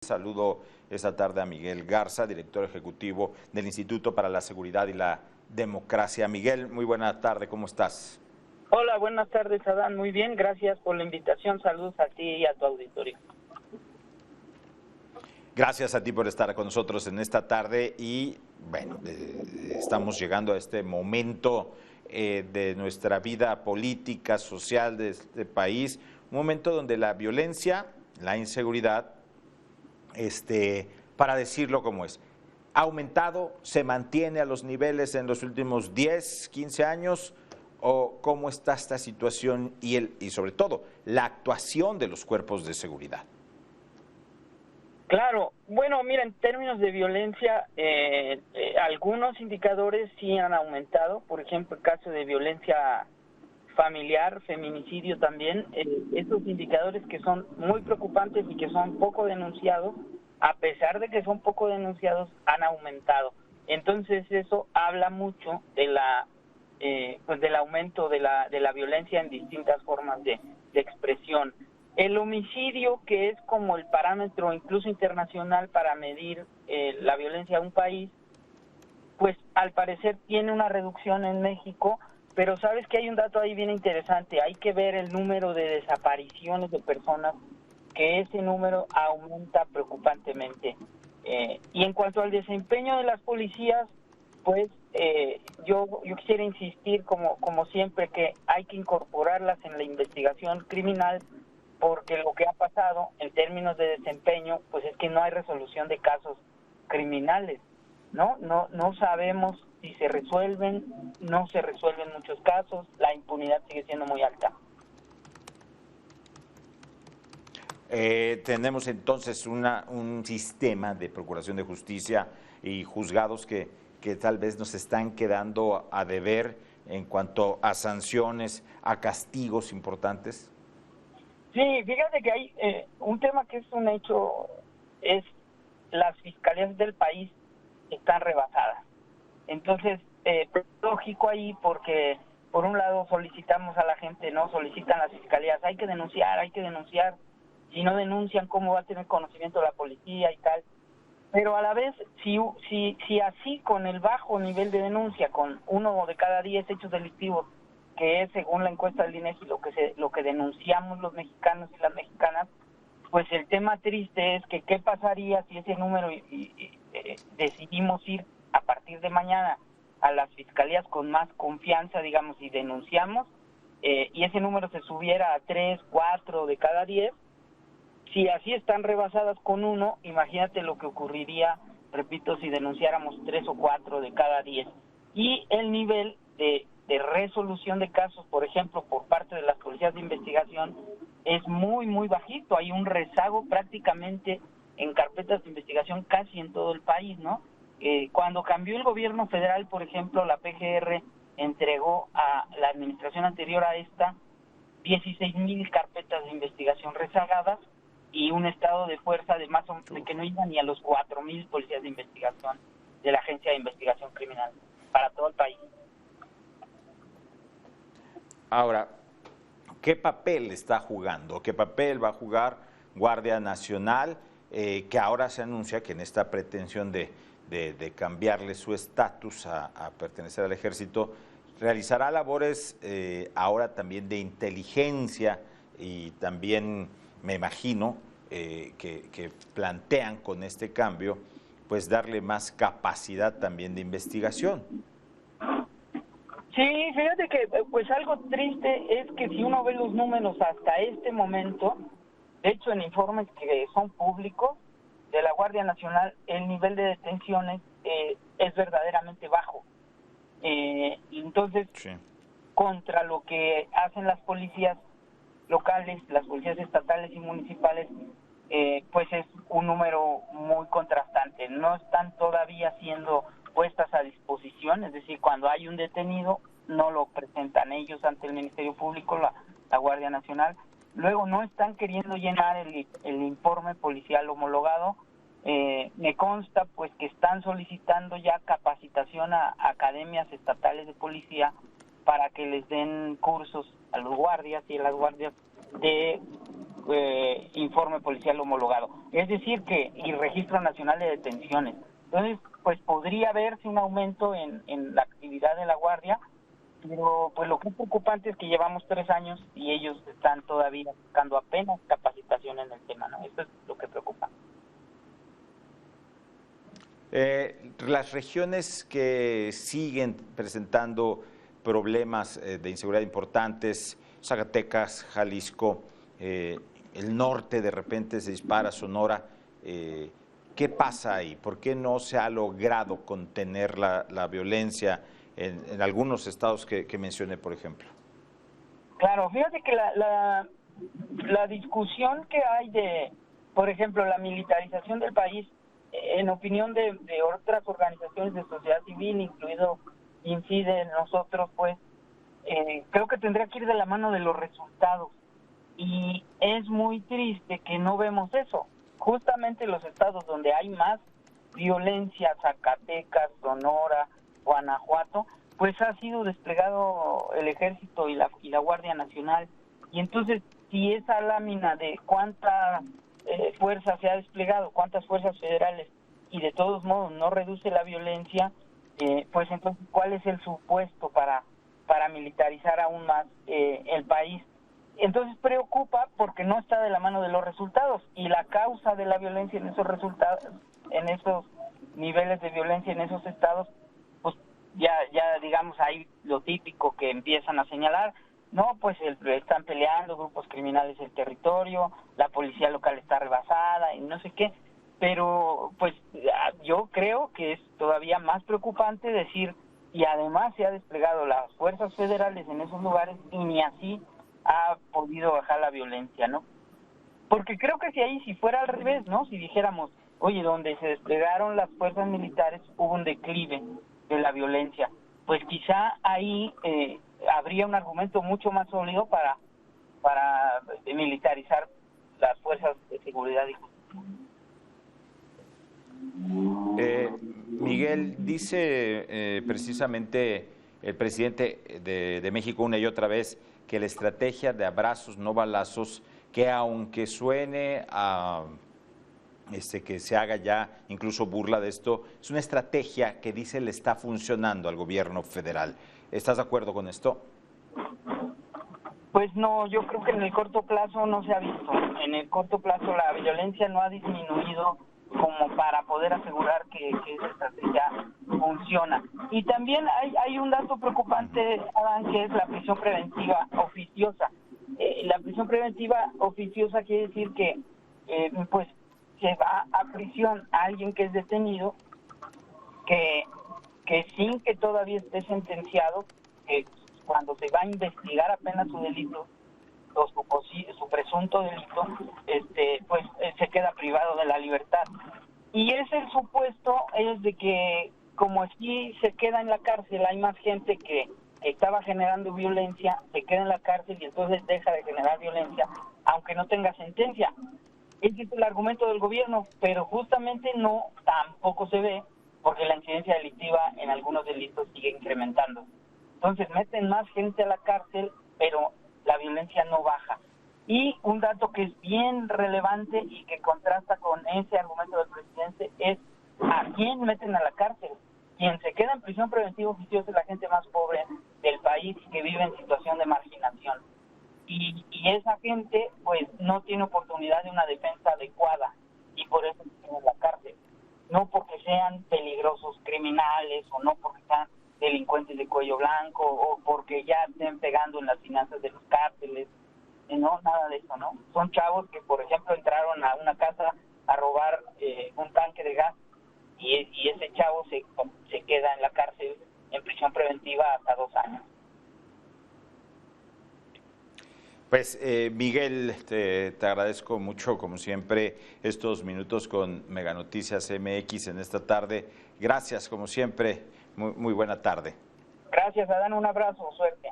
Saludo esta tarde a Miguel Garza, director ejecutivo del Instituto para la Seguridad y la Democracia. Miguel, muy buena tarde, ¿cómo estás? Hola, buenas tardes, Adán. Muy bien, gracias por la invitación. Saludos a ti y a tu auditorio. Gracias a ti por estar con nosotros en esta tarde y, bueno, estamos llegando a este momento de nuestra vida política, social de este país, un momento donde la violencia, la inseguridad, para decirlo como es, ha aumentado, se mantiene a los niveles en los últimos 10, 15 años, o cómo está esta situación y sobre todo la actuación de los cuerpos de seguridad. Claro, bueno, mira, en términos de violencia, algunos indicadores sí han aumentado. Por ejemplo, el caso de violencia familiar, feminicidio también, estos indicadores que son muy preocupantes y que son poco denunciados, a pesar de que son poco denunciados, han aumentado. Entonces eso habla mucho de del aumento de la violencia en distintas formas de expresión. El homicidio, que es como el parámetro incluso internacional para medir la violencia de un país, pues al parecer tiene una reducción en México, pero sabes que hay un dato ahí bien interesante. Hay que ver el número de desapariciones de personas, que ese número aumenta preocupantemente. Y en cuanto al desempeño de las policías, pues yo quisiera insistir, como siempre, que hay que incorporarlas en la investigación criminal, porque lo que ha pasado en términos de desempeño, pues es que no hay resolución de casos criminales, no sabemos si se resuelven, no se resuelven muchos casos, la impunidad sigue siendo muy alta. Tenemos entonces un sistema de procuración de justicia y juzgados que tal vez nos están quedando a deber en cuanto a sanciones, a castigos importantes. Sí, fíjate que hay un tema que es un hecho, es las fiscalías del país están rebasadas. Entonces, lógico ahí, porque por un lado solicitamos a la gente, no solicitan las fiscalías, hay que denunciar, si no denuncian, ¿cómo va a tener conocimiento la policía y tal? Pero a la vez, si así con el bajo nivel de denuncia, con 1 de cada 10 hechos delictivos, que es según la encuesta del INEGI lo que denunciamos los mexicanos y las mexicanas, pues el tema triste es que qué pasaría si ese número decidimos ir a partir de mañana a las fiscalías con más confianza, digamos, y denunciamos, y ese número se subiera a 3, 4 de cada 10. Si así están rebasadas con 1, imagínate lo que ocurriría, repito, si denunciáramos 3 o 4 de cada 10. Y el nivel de resolución de casos, por ejemplo, por parte de las policías de investigación, es muy, muy bajito. Hay un rezago prácticamente en carpetas de investigación casi en todo el país, ¿no? Cuando cambió el gobierno federal, por ejemplo, la PGR entregó a la administración anterior a esta 16,000 carpetas de investigación rezagadas y un estado de fuerza de que no iba ni a los 4,000 policías de investigación de la Agencia de Investigación Criminal para todo el país. Ahora, ¿qué papel está jugando? ¿Qué papel va a jugar Guardia Nacional? Que ahora se anuncia que en esta pretensión de cambiarle su estatus a pertenecer al ejército, realizará labores ahora también de inteligencia y también, me imagino, que plantean con este cambio, pues darle más capacidad también de investigación. Sí, fíjate que pues algo triste es que si uno ve los números hasta este momento, de hecho en informes que son públicos de la Guardia Nacional, el nivel de detenciones es verdaderamente bajo. Entonces, sí, contra lo que hacen las policías locales, las policías estatales y municipales, pues es un número muy contrastante. No están todavía siendo puestas a disposición, es decir, cuando hay un detenido, no lo presentan ellos ante el Ministerio Público, la Guardia Nacional. Luego no están queriendo llenar el informe policial homologado. Me consta pues que están solicitando ya capacitación a academias estatales de policía para que les den cursos a los guardias y a las guardias de informe policial homologado. Es decir, y Registro Nacional de Detenciones. Entonces, pues podría verse un aumento en la actividad de la Guardia, pero pues lo que es preocupante es que llevamos 3 años y ellos están todavía buscando apenas capacitación en el tema, ¿no? Eso es lo que preocupa. Las regiones que siguen presentando problemas de inseguridad importantes, Zacatecas, Jalisco, el norte de repente se dispara, Sonora, ¿qué pasa ahí? ¿Por qué no se ha logrado contener la violencia en algunos estados que mencioné, por ejemplo? Claro, fíjate que la discusión que hay de, por ejemplo, la militarización del país, en opinión de otras organizaciones de sociedad civil, incluido incide en nosotros, pues, creo que tendría que ir de la mano de los resultados. Y es muy triste que no vemos eso. Justamente los estados donde hay más violencia, Zacatecas, Sonora, Guanajuato, pues ha sido desplegado el Ejército y la Guardia Nacional. Y entonces, si esa lámina de cuánta fuerza se ha desplegado, cuántas fuerzas federales, y de todos modos no reduce la violencia, pues entonces, ¿cuál es el supuesto para militarizar aún más el país? Entonces preocupa porque no está de la mano de los resultados, y la causa de la violencia en esos resultados, en esos niveles de violencia en esos estados, pues ya digamos hay lo típico que empiezan a señalar, no, pues están peleando grupos criminales el territorio, la policía local está rebasada y no sé qué, pero pues yo creo que es todavía más preocupante decir, y además se ha desplegado las fuerzas federales en esos lugares y ni así ha podido bajar la violencia, ¿no? Porque creo que si fuera al revés, ¿no? Si dijéramos, oye, donde se desplegaron las fuerzas militares hubo un declive de la violencia, pues quizá ahí habría un argumento mucho más sólido para militarizar las fuerzas de seguridad y justicia. Miguel, dice precisamente el presidente de México una y otra vez que la estrategia de abrazos, no balazos, que aunque suene a que se haga ya incluso burla de esto, es una estrategia que dice le está funcionando al gobierno federal. ¿Estás de acuerdo con esto? Pues no, yo creo que en el corto plazo no se ha visto. En el corto plazo la violencia no ha disminuido como para poder asegurar que esa estrategia funciona. Y también hay un dato preocupante, Adán, que es la prisión preventiva oficiosa. La prisión preventiva oficiosa quiere decir que pues se va a prisión a alguien que es detenido, que sin que todavía esté sentenciado, que cuando se va a investigar apenas su delito o su presunto delito, pues se queda privado de la libertad. Y es el supuesto es de que como aquí se queda en la cárcel, hay más gente que estaba generando violencia, se queda en la cárcel y entonces deja de generar violencia, aunque no tenga sentencia. Ese es el argumento del gobierno, pero justamente tampoco se ve, porque la incidencia delictiva en algunos delitos sigue incrementando. Entonces meten más gente a la cárcel, pero la violencia no baja. Y un dato que es bien relevante y que contrasta con ese argumento del presidente es a quién meten a la cárcel. Quien se queda en prisión preventiva oficiosa es la gente más pobre del país que vive en situación de marginación. Y esa gente pues no tiene oportunidad de una defensa adecuada y por eso están en la cárcel. No porque sean peligrosos criminales o no porque sean delincuentes de cuello blanco o porque ya estén pegando en las finanzas de los cárteles, no, nada de eso, ¿no? Son chavos que, por ejemplo, entraron a una casa a robar un tanque de gas y ese chavo se queda en la cárcel en prisión preventiva hasta 2 años. Pues Miguel, te agradezco mucho, como siempre, estos minutos con Mega Noticias MX en esta tarde. Gracias, como siempre, muy buena tarde. Gracias, Adán, un abrazo, suerte.